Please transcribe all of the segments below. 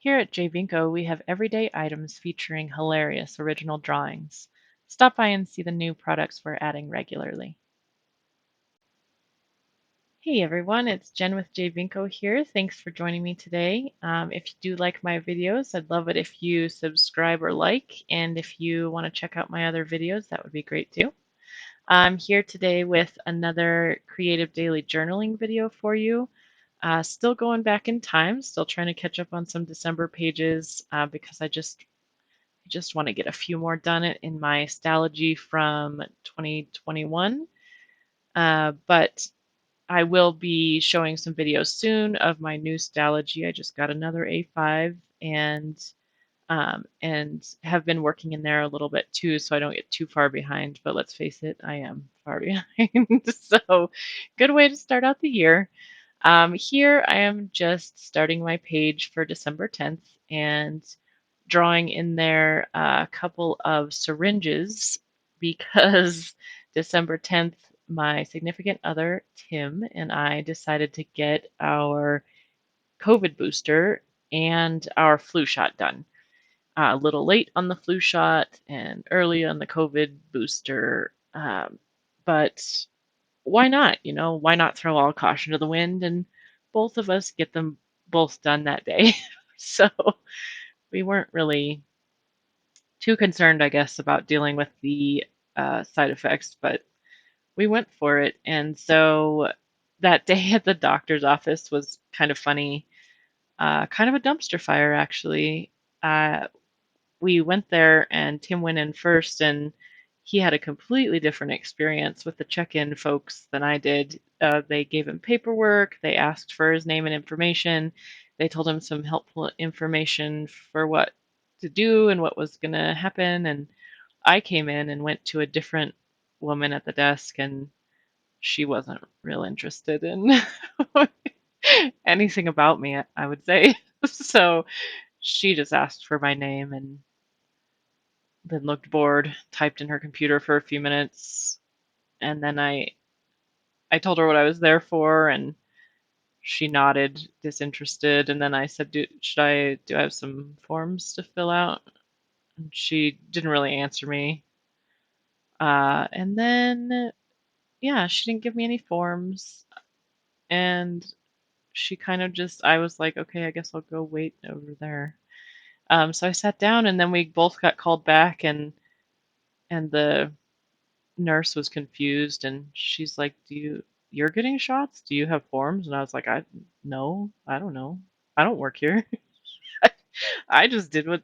Here at JVinko, we have everyday items featuring hilarious original drawings. Stop by and see the new products we're adding regularly. Hey everyone, it's Jen with JVinko here. Thanks for joining me today. If you do like my videos, I'd love it if you subscribe or like, and if you want to check out my other videos, that would be great too. I'm here today with another Creative Daily Journaling video for you. Still going back in time, still trying to catch up on some December pages because I just want to get a few more done in my Stalogy from 2021. But I will be showing some videos soon of my new Stalogy. I just got another A5 and have been working in there a little bit too, so I don't get too far behind. But let's face it, I am far behind. So, good way to start out the year. Here I am just starting my page for December 10th and drawing in there a couple of syringes because December 10th, my significant other, Tim, and I decided to get our COVID booster and our flu shot done. A little late on the flu shot and early on the COVID booster. But why not? Why not throw all caution to the wind and both of us get them both done that day? So we weren't really too concerned, I guess, about dealing with the side effects, but we went for it. And so that day at the doctor's office was kind of funny, kind of a dumpster fire, actually. Uh, we went there, and Tim went in first, and he had a completely different experience with the check in folks than I did. They gave him paperwork, they asked for his name and information, they told him some helpful information for what to do and what was going to happen. And I came in and went to a different woman at the desk, and she wasn't real interested in anything about me, I would say. So she just asked for my name and then looked bored, typed in her computer for a few minutes, and then I told her what I was there for, and she nodded, disinterested. And then I said, do I have some forms to fill out? And she didn't really answer me. And then yeah, she didn't give me any forms, and she kind of just I was like, okay, I guess I'll go wait over there. So I sat down, and then we both got called back, and the nurse was confused, and she's like, you're getting shots? Do you have forms? And I was like, I no, I don't know. I don't work here. I just did what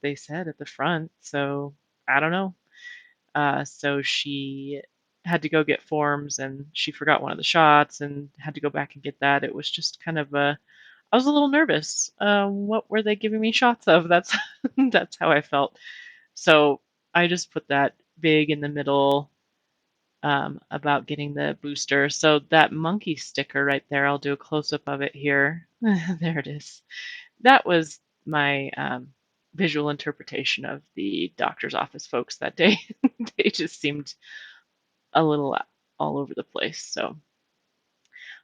they said at the front, so I don't know. So she had to go get forms, and she forgot one of the shots and had to go back and get that. It was just kind of a I was a little nervous. What were they giving me shots of? That's that's how I felt. So I just put that big in the middle about getting the booster. So that monkey sticker right there, I'll do a close up of it here. There it is. That was my visual interpretation of the doctor's office folks that day. They just seemed a little all over the place. So,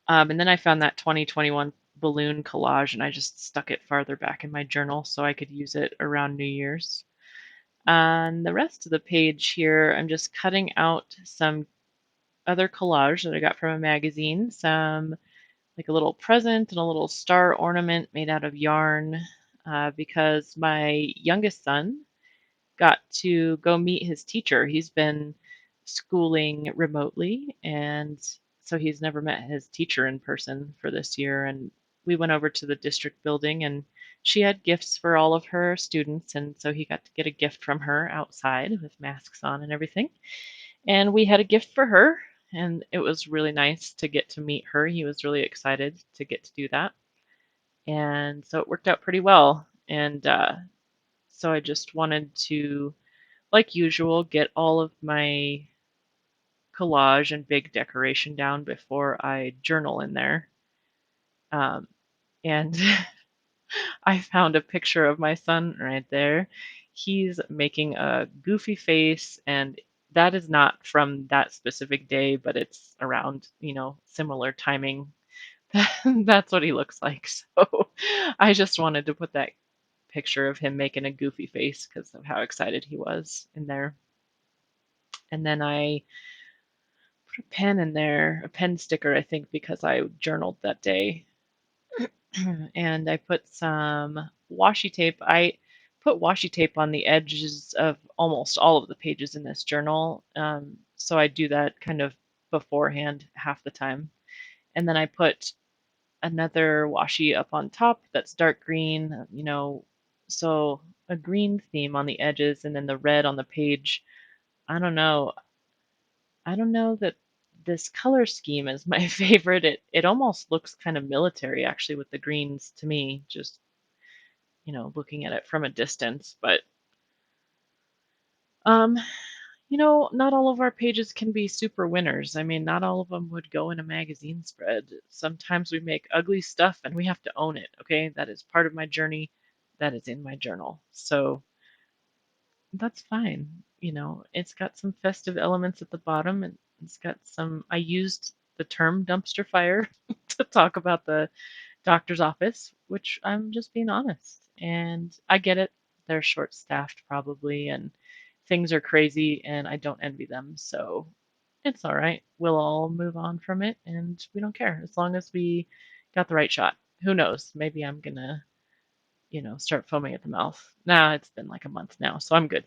and then I found that 2021 balloon collage, and I just stuck it farther back in my journal so I could use it around New Year's. On the rest of the page here, I'm just cutting out some other collage that I got from a magazine, some like a little present and a little star ornament made out of yarn, because my youngest son got to go meet his teacher. He's been schooling remotely, and so he's never met his teacher in person for this year. And we went over to the district building, and she had gifts for all of her students, and so he got to get a gift from her outside with masks on and everything. And we had a gift for her, and it was really nice to get to meet her. He was really excited to get to do that. And so it worked out pretty well. And so I just wanted to, like usual, get all of my collage and big decoration down before I journal in there. Um, and I found a picture of my son right there. He's making a goofy face, and that is not from that specific day, but it's around, similar timing. That's what he looks like. So I just wanted to put that picture of him making a goofy face because of how excited he was in there. And then I put a pen in there, a pen sticker, I think, because I journaled that day. And I put some washi tape. I put washi tape on the edges of almost all of the pages in this journal. So I do that kind of beforehand half the time. And then I put another washi up on top that's dark green, so a green theme on the edges and then the red on the page. I don't know. I don't know that this color scheme is my favorite. It almost looks kind of military actually with the greens to me, just looking at it from a distance. But um, not all of our pages can be super winners. I mean, not all of them would go in a magazine spread. Sometimes we make ugly stuff and we have to own it, okay? That is part of my journey. That is in my journal. So that's fine. It's got some festive elements at the bottom and it's got I used the term dumpster fire to talk about the doctor's office, which I'm just being honest. And I get it. They're short staffed probably and things are crazy and I don't envy them. So it's all right. We'll all move on from it and we don't care as long as we got the right shot. Who knows? Maybe I'm gonna, start foaming at the mouth. Nah, it's been like a month now, so I'm good.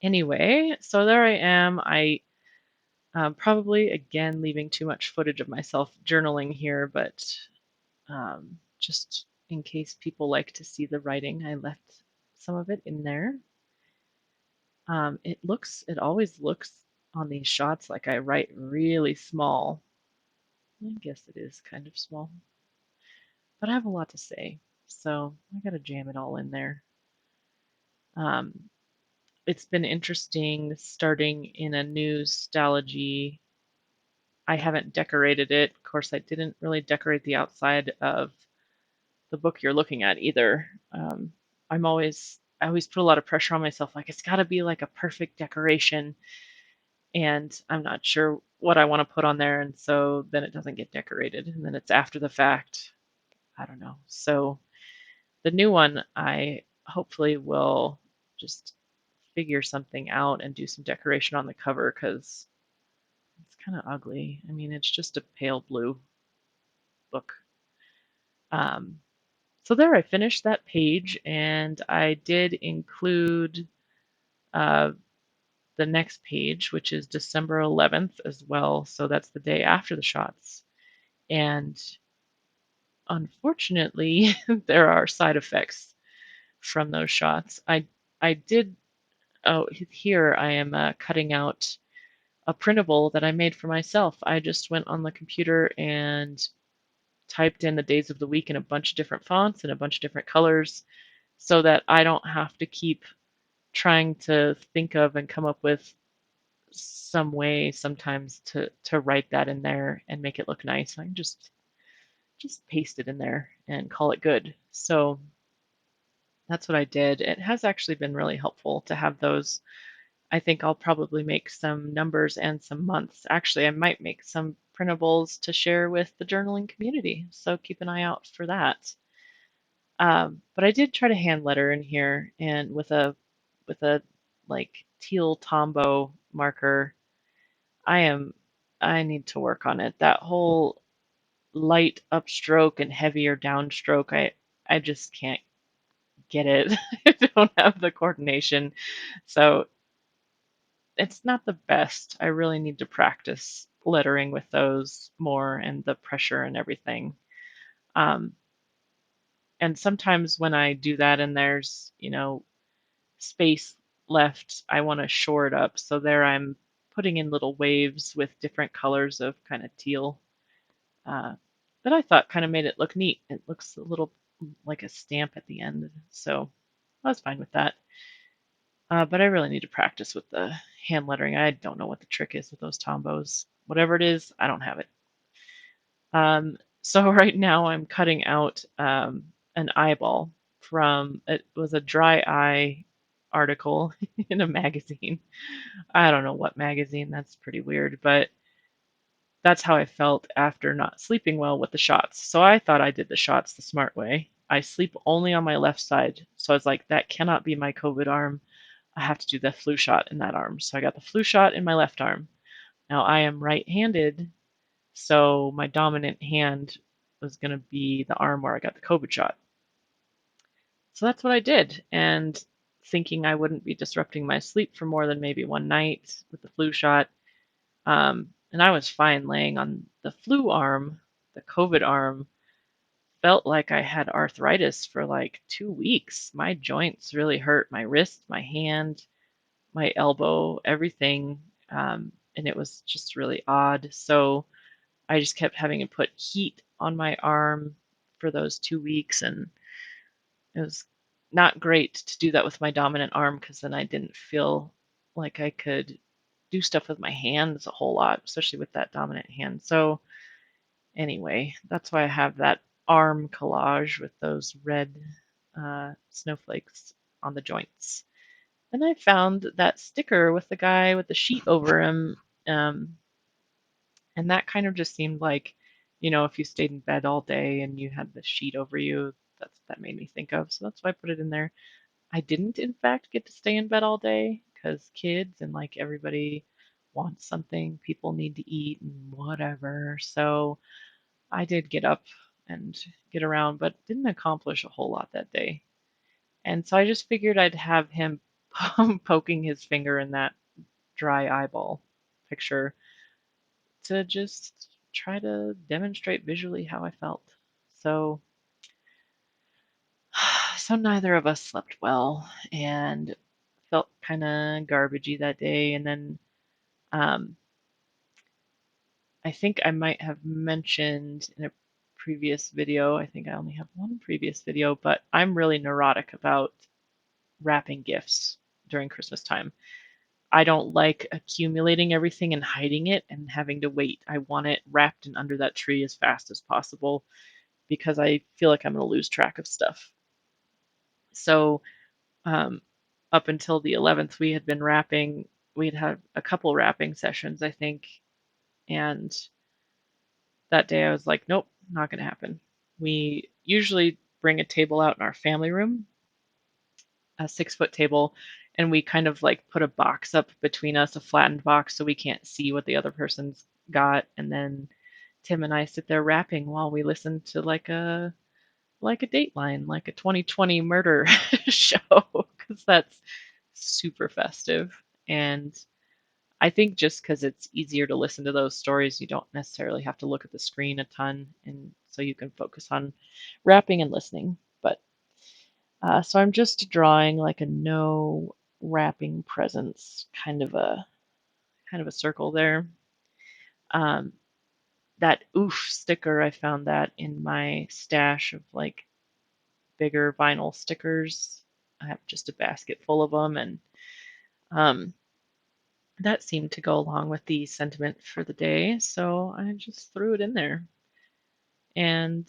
Anyway, so there I am. I probably again leaving too much footage of myself journaling here, but just in case people like to see the writing, I left some of it in there. It always looks on these shots like I write really small. I guess it is kind of small, but I have a lot to say, so I gotta jam it all in there. Um, it's been interesting starting in a new stalogy. I haven't decorated it. Of course, I didn't really decorate the outside of the book you're looking at either. I always put a lot of pressure on myself, like it's got to be like a perfect decoration, and I'm not sure what I want to put on there, and so then it doesn't get decorated, and then it's after the fact. I don't know. So the new one, I hopefully will just figure something out and do some decoration on the cover because it's kind of ugly. I mean, it's just a pale blue book. Um, So there, I finished that page, and I did include uh, the next page, which is December 11th as well. So that's the day after the shots. And unfortunately, there are side effects from those shots. I did. Oh, here I am cutting out a printable that I made for myself. I just went on the computer and typed in the days of the week in a bunch of different fonts and a bunch of different colors so that I don't have to keep trying to think of and come up with some way sometimes to write that in there and make it look nice. I can just paste it in there and call it good. So that's what I did. It has actually been really helpful to have those. I think I'll probably make some numbers and some months. Actually, I might make some printables to share with the journaling community. So keep an eye out for that. But I did try to hand letter in here and with a like teal Tombow marker. I need to work on it. That whole light upstroke and heavier downstroke, I just can't get it. I don't have the coordination. So it's not the best. I really need to practice lettering with those more and the pressure and everything. Um, and sometimes when I do that and there's, space left, I want to shore it up. So there I'm putting in little waves with different colors of kind of teal uh, that I thought kind of made it look neat. It looks a little like a stamp at the end. So I was fine with that. But I really need to practice with the hand lettering. I don't know what the trick is with those Tombows. Whatever it is, I don't have it. So right now I'm cutting out an eyeball from, it was a dry eye article in a magazine. I don't know what magazine, that's pretty weird, but that's how I felt after not sleeping well with the shots. So I thought I did the shots the smart way. I sleep only on my left side. So I was like, that cannot be my COVID arm. I have to do the flu shot in that arm. So I got the flu shot in my left arm. Now I am right handed. So my dominant hand was going to be the arm where I got the COVID shot. So that's what I did. And thinking I wouldn't be disrupting my sleep for more than maybe one night with the flu shot, and I was fine laying on the flu arm. The COVID arm felt like I had arthritis for like 2 weeks. My joints really hurt, my wrist, my hand, my elbow, everything. And it was just really odd. So I just kept having to put heat on my arm for those 2 weeks. And it was not great to do that with my dominant arm because then I didn't feel like I could do stuff with my hands a whole lot, especially with that dominant hand. So anyway, that's why I have that arm collage with those red snowflakes on the joints. And I found that sticker with the guy with the sheet over him, um, and that kind of just seemed like, if you stayed in bed all day and you had the sheet over you, that's what that made me think of. So that's why I put it in there. I didn't, in fact, get to stay in bed all day because kids and like everybody wants something, people need to eat and whatever. So I did get up and get around, but didn't accomplish a whole lot that day. And so I just figured I'd have him poking his finger in that dry eyeball picture to just try to demonstrate visually how I felt. So so neither of us slept well and felt kind of garbagey that day. And then um, I think I might have mentioned in a previous video, I think I only have one previous video, but I'm really neurotic about wrapping gifts during Christmas time. I don't like accumulating everything and hiding it and having to wait. I want it wrapped and under that tree as fast as possible because I feel like I'm going to lose track of stuff. So, um, up until the 11th, we had been wrapping. We had had a couple wrapping sessions, I think, and that day I was like, nope, not going to happen. We usually bring a table out in our family room, a 6 foot table, and we kind of like put a box up between us, a flattened box, so we can't see what the other person's got. And then Tim and I sit there wrapping while we listen to like a Dateline, like a 2020 murder show, because that's super festive. And I think just because it's easier to listen to those stories, you don't necessarily have to look at the screen a ton, and so you can focus on rapping and listening. But so I'm just drawing like a no wrapping presents kind of a circle there. Um, that oof sticker, I found that in my stash of like bigger vinyl stickers. I have just a basket full of them, and um, that seemed to go along with the sentiment for the day, so I just threw it in there. And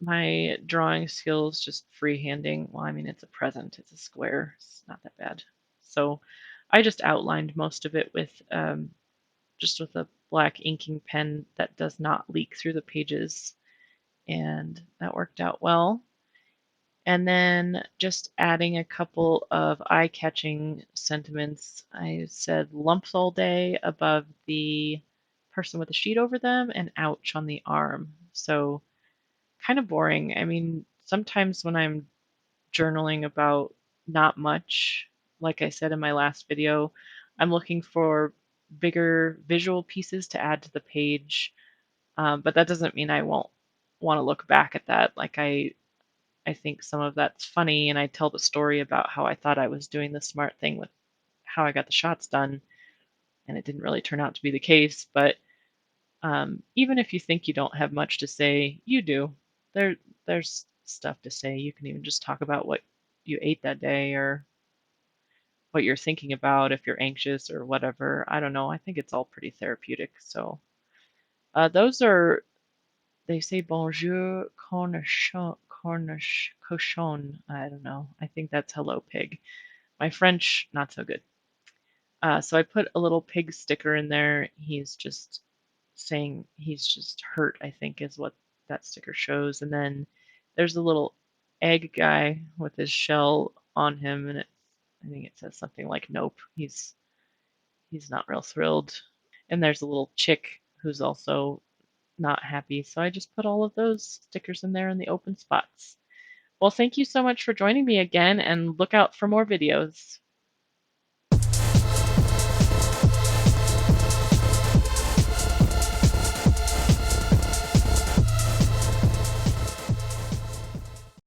my drawing skills, just freehanding, well, I mean, it's a present, it's a square, it's not that bad. So I just outlined most of it with just with a black inking pen that does not leak through the pages, and that worked out well. And then just adding a couple of eye-catching sentiments. I said lumps all day above the person with the sheet over them and ouch on the arm. So kind of boring. I mean, sometimes when I'm journaling about not much, like I said in my last video, I'm looking for bigger visual pieces to add to the page. But that doesn't mean I won't want to look back at that. Like I think some of that's funny, and I tell the story about how I thought I was doing the smart thing with how I got the shots done, and it didn't really turn out to be the case. But even if you think you don't have much to say, you do. There's stuff to say. You can even just talk about what you ate that day or what you're thinking about if you're anxious or whatever. I don't know. I think it's all pretty therapeutic. So those are, they say bonjour cochon. I don't know. I think that's hello pig. My French, not so good. So I put a little pig sticker in there. He's just saying he's just hurt, I think is what that sticker shows. And then there's a little egg guy with his shell on him, and I think it says something like nope. He's not real thrilled. And there's a little chick who's also not happy. So I just put all of those stickers in there in the open spots. Well, thank you so much for joining me again, and look out for more videos.